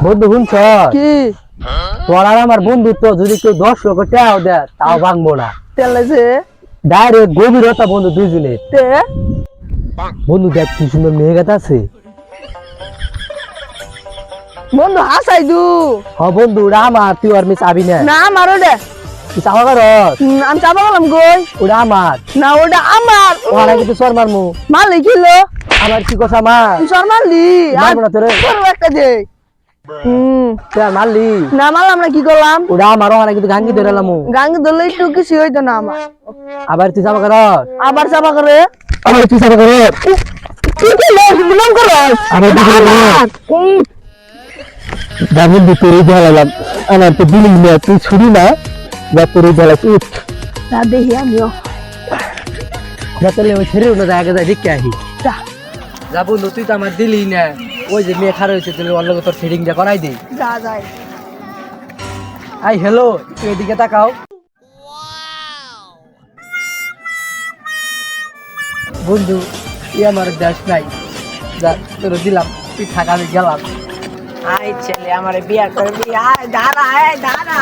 বন্ধু শুনছ কি তোর আর আমার বন্ধুত্ব যদি কেউ 10 লক্ষ টাকাও দেয় তাও ভাঙবো না। তেল লাগছে ডাইরেক্ট গভীরতা বন্ধু দুইজনের। তে বন্ধু দেখ কি সুন্দর মেয়ে গাছ আছে। বন্ধু হাসাই দু বন্ধু ওটা আমার, তুই আর মিস আবি না। না আমার ওটা তুই চাপা কর, আমি চাপা গেলাম কই ওটা আমার। না ওটা আমার ওরা কিন্তু সর মারমু। মারলি কিলো আমার কি কথা আমার তুই সর মারলি মারবো না তোরে। তোর একটা দে তুই আর মারলি না মারলাম না কি করলাম ওটা আমার, ওরা কিন্তু গাঙ্গি ধরে এলাম। গাঙ্গি ধরলে একটু কিছু হইতো না আমার আবার তুই চাপা কর, আবার চাপা করে আবার তুই চাপা কর, তুই কি নাম করস আবার তুই চাপা কর। বন্ধু তোরই ঢালালাম, আমার তো দিলি না, তুই ছুরি না যা তোরই ঢালাস। উঠ না দেখি আমিও যা তাহলে ওই ছেড়ে না জায়গা যায় দেখে আহি। যা বন্ধু তুই তো আমার দিলি না, ওই যে মেয়ে খারাপ হয়েছে তুই অন্য তোর থ্রেডিংটা করাই দিই। যা যায় আই হ্যালো, তুই এদিকে তাকাও। বন্ধু তুই আমার দেশ নাই, যা তোর দিলাম, তুই থাকা আমি গেলাম। আই ছেলে আমার বিয়া করবি আয় দাঁড়া এই দাঁড়া